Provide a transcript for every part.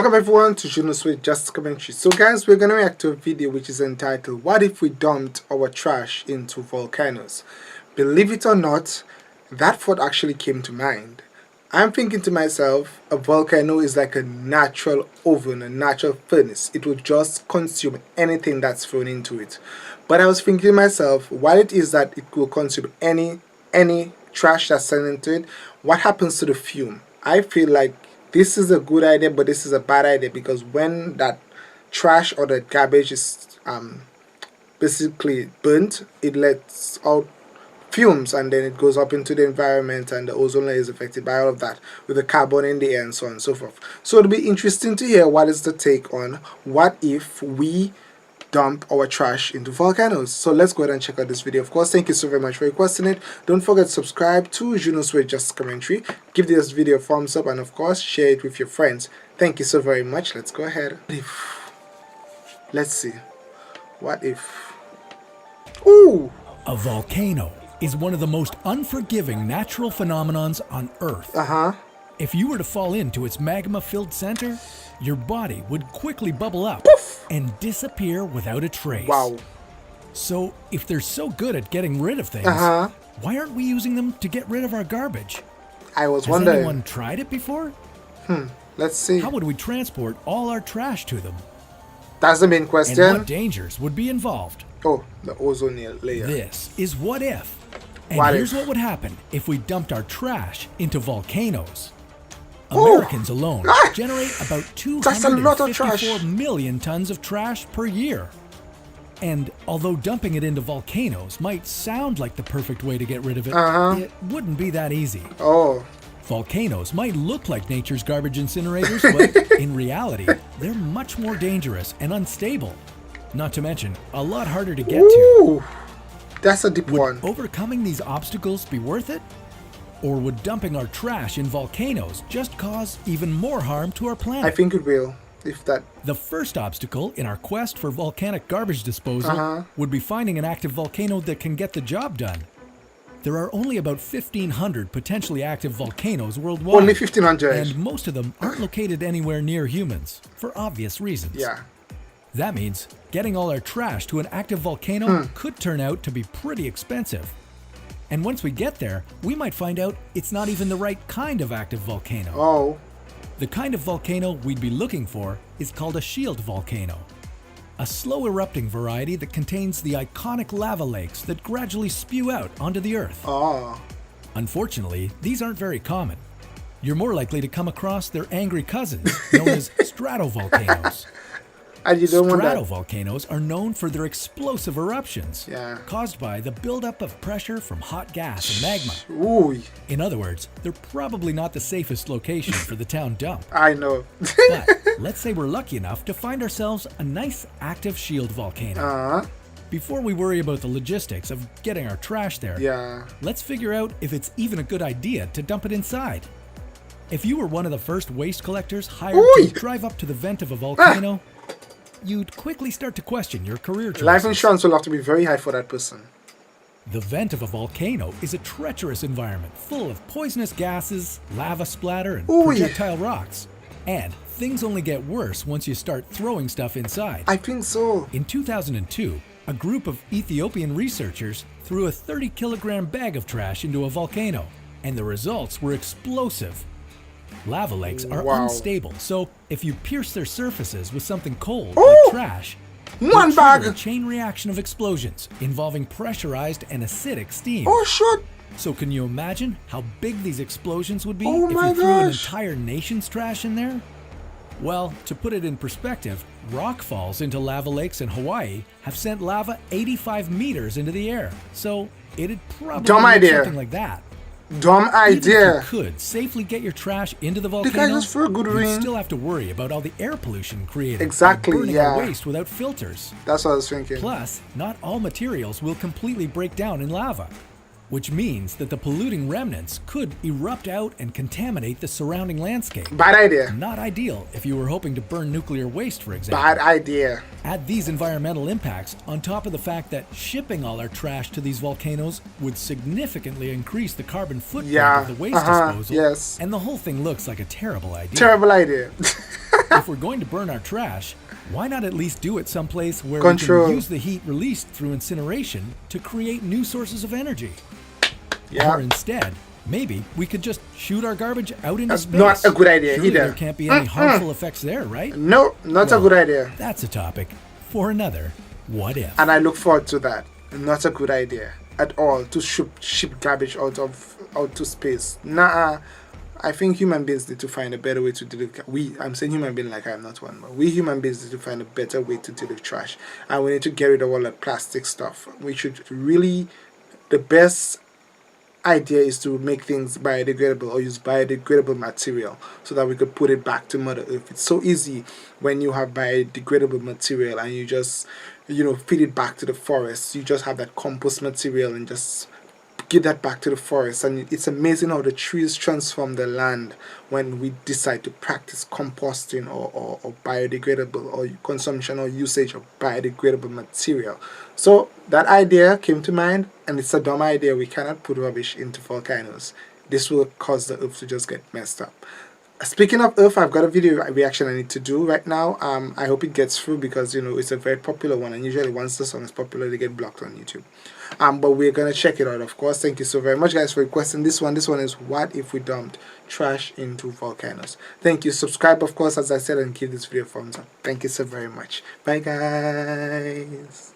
Welcome everyone to Juno's with Just Commentary. So guys, we're gonna react to a video which is entitled "What if we dumped our trash into volcanoes?" Believe it or not, that thought actually came to mind. I'm thinking to myself, a volcano is like a natural oven, a natural furnace. It will just consume anything that's thrown into it. But I was thinking to myself, while it is that it will consume any trash that's sent into it, what happens to the fume? I feel like this is a good idea, but this is a bad idea, because when that trash or the garbage is basically burnt, it lets out fumes and then it goes up into the environment, and the ozone layer is affected by all of that with the carbon in the air and so on and so forth. So it'll be interesting to hear what is the take on what if we dump our trash into volcanoes. So let's go ahead and check out this video. Of course, thank you so very much for requesting it. Don't forget to subscribe to Juno's with Just Commentary. Give this video a thumbs up and of course share it with your friends. Thank you so very much. Let's go ahead. Let's see. What if? Ooh! A volcano is one of the most unforgiving natural phenomenons on Earth. If you were to fall into its magma-filled center, your body would quickly bubble up and disappear without a trace. Wow. So, if they're so good at getting rid of things, why aren't we using them to get rid of our garbage? I was Has wondering. Has anyone tried it before? Let's see. How would we transport all our trash to them? That's the main question. And what dangers would be involved? Oh, the ozone layer. This is what if. And What here's if? what would happen if we dumped our trash into volcanoes. Americans alone generate about That's a lot of 254 trash. million tons of trash per year. And although dumping it into volcanoes might sound like the perfect way to get rid of it, it wouldn't be that easy. Oh. Volcanoes might look like nature's garbage incinerators, but in reality, they're much more dangerous and unstable. Not to mention, a lot harder to get to. That's a deep one. Would overcoming these obstacles be worth it? Or would dumping our trash in volcanoes just cause even more harm to our planet? I think it will, if that. The first obstacle in our quest for volcanic garbage disposal would be finding an active volcano that can get the job done. There are only about 1,500 potentially active volcanoes worldwide. Only 1,500. And most of them aren't located anywhere near humans, for obvious reasons. Yeah. That means getting all our trash to an active volcano could turn out to be pretty expensive. And once we get there, we might find out it's not even the right kind of active volcano. Oh. The kind of volcano we'd be looking for is called a shield volcano, a slow erupting variety that contains the iconic lava lakes that gradually spew out onto the Earth. Oh. Unfortunately, these aren't very common. You're more likely to come across their angry cousins, known as stratovolcanoes. And you don't want that. Stratovolcanoes are known for their explosive eruptions, caused by the buildup of pressure from hot gas and magma. Ooh. In other words, they're probably not the safest location for the town dump. I know. But let's say we're lucky enough to find ourselves a nice active shield volcano. Before we worry about the logistics of getting our trash there, let's figure out if it's even a good idea to dump it inside. If you were one of the first waste collectors hired to drive up to the vent of a volcano, you'd quickly start to question your career choices. Life insurance will have to be very high for that person. The vent of a volcano is a treacherous environment full of poisonous gases, lava splatter, and projectile rocks. And things only get worse once you start throwing stuff inside. I think so. In 2002, a group of Ethiopian researchers threw a 30-kilogram bag of trash into a volcano, and the results were explosive. Lava lakes are unstable, so if you pierce their surfaces with something cold like trash, one bag, a chain reaction of explosions involving pressurized and acidic steam. Oh shit! So can you imagine how big these explosions would be if you threw an entire nation's trash in there? Well, to put it in perspective, rock falls into lava lakes in Hawaii have sent lava 85 meters into the air, so it'd probably be something like that. Dumb idea. Even if you could safely get your trash into the volcano, just for a good you'd still have to worry about all the air pollution created by burning our waste without filters. That's what I was thinking. Plus, not all materials will completely break down in lava, which means that the polluting remnants could erupt out and contaminate the surrounding landscape. Bad idea. Not ideal if you were hoping to burn nuclear waste, for example. Bad idea. Add these environmental impacts on top of the fact that shipping all our trash to these volcanoes would significantly increase the carbon footprint of the waste disposal. And the whole thing looks like a terrible idea. Terrible idea. If we're going to burn our trash, why not at least do it someplace where we can use the heat released through incineration to create new sources of energy? Or instead, maybe we could just shoot our garbage out into space. Not a good idea Surely either. There can't be any harmful effects there, right? No, not a good idea. That's a topic for another What If. And I look forward to that. Not a good idea at all to ship garbage out to space. Nah, I think human beings need to find a better way to deal with. I'm saying human being like I'm not one, but we human beings need to find a better way to deal with trash, and we need to get rid of all the plastic stuff. We should really, the best idea is to make things biodegradable or use biodegradable material so that we could put it back to Mother Earth. It's so easy when you have biodegradable material and you just, feed it back to the forest. You just have that compost material and just give that back to the forest. And it's amazing how the trees transform the land when we decide to practice composting or biodegradable or consumption or usage of biodegradable material. So that idea came to mind, and it's a dumb idea. We cannot put rubbish into volcanoes. This will cause the earth to just get messed up. Speaking of earth, I've got a video reaction I need to do right now. I hope it gets through because it's a very popular one, and usually once the song is popular they get blocked on YouTube. But we're gonna check it out, of course. Thank you so very much, guys, for requesting this one. This one is what if we dumped trash into volcanoes. Thank you. Subscribe, of course, as I said, and give this video a thumbs up. Thank you so very much. Bye, guys.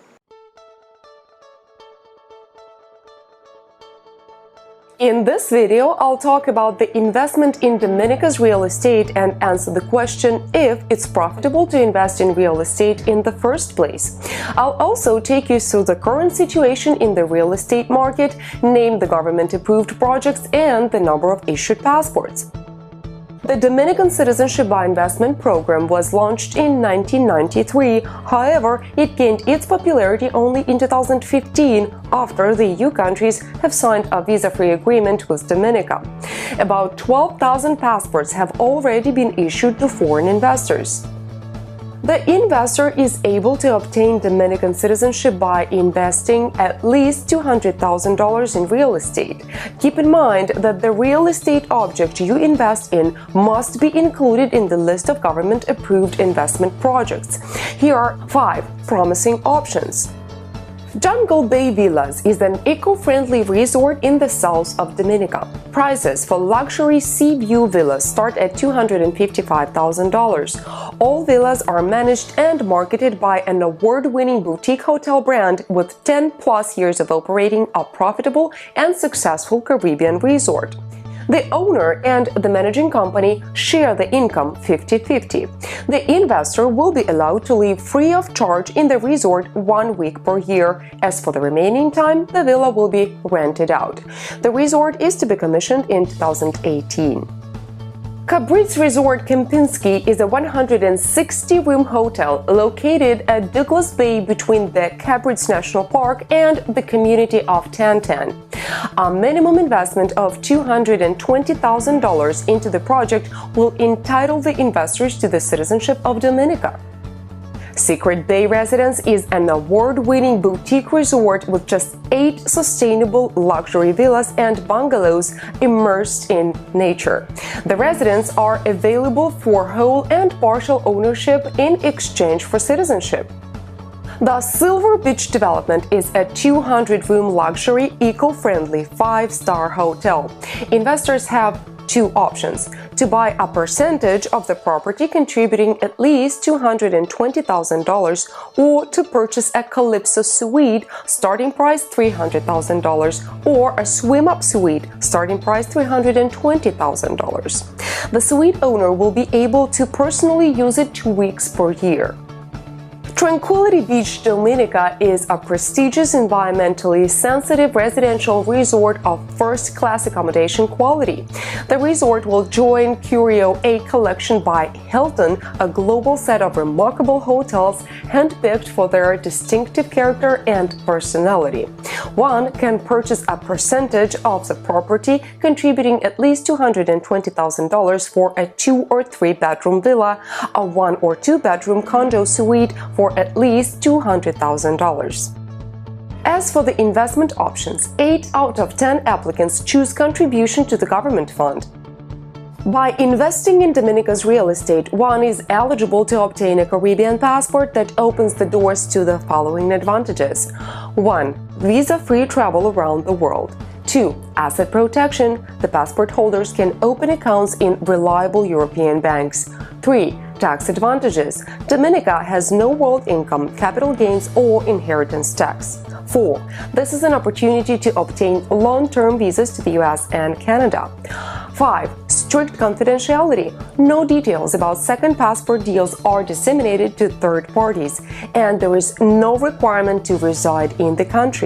In this video, I'll talk about the investment in Dominica's real estate and answer the question if it's profitable to invest in real estate in the first place. I'll also take you through the current situation in the real estate market, name the government-approved projects, and the number of issued passports. The Dominican Citizenship by Investment program was launched in 1993. However, it gained its popularity only in 2015 after the EU countries have signed a visa-free agreement with Dominica. About 12,000 passports have already been issued to foreign investors. The investor is able to obtain Dominican citizenship by investing at least $200,000 in real estate. Keep in mind that the real estate object you invest in must be included in the list of government-approved investment projects. Here are 5 promising options. Jungle Bay Villas is an eco-friendly resort in the south of Dominica. Prices for luxury sea view villas start at $255,000. All villas are managed and marketed by an award-winning boutique hotel brand with 10+ years of operating a profitable and successful Caribbean resort. The owner and the managing company share the income 50-50. The investor will be allowed to live free of charge in the resort 1 week per year. As for the remaining time, the villa will be rented out. The resort is to be commissioned in 2018. Cabrit's Resort Kempinski is a 160-room hotel located at Douglas Bay between the Cabrit's National Park and the community of Tantan. A minimum investment of $220,000 into the project will entitle the investors to the citizenship of Dominica. Secret Bay Residence is an award-winning boutique resort with just 8 sustainable luxury villas and bungalows immersed in nature. The residences are available for whole and partial ownership in exchange for citizenship. The Silver Beach development is a 200-room luxury, eco-friendly 5-star hotel. Investors have 2 options: to buy a percentage of the property contributing at least $220,000 or to purchase a Calypso suite, starting price $300,000, or a swim-up suite, starting price $320,000. The suite owner will be able to personally use it 2 weeks per year. Tranquility Beach, Dominica is a prestigious, environmentally sensitive residential resort of first-class accommodation quality. The resort will join Curio A Collection by Hilton, a global set of remarkable hotels handpicked for their distinctive character and personality. One can purchase a percentage of the property, contributing at least $220,000 for a 2- or 3-bedroom villa, a 1- or 2-bedroom condo suite for at least $200,000. As for the investment options, 8 out of 10 applicants choose contribution to the government fund. By investing in Dominica's real estate, one is eligible to obtain a Caribbean passport that opens the doors to the following advantages. 1. Visa-free travel around the world. 2. Asset protection. The passport holders can open accounts in reliable European banks. 3. Tax advantages. Dominica has no world income, capital gains, or inheritance tax. 4. This is an opportunity to obtain long-term visas to the US and Canada. 5. Strict confidentiality. No details about second passport deals are disseminated to third parties, and there is no requirement to reside in the country.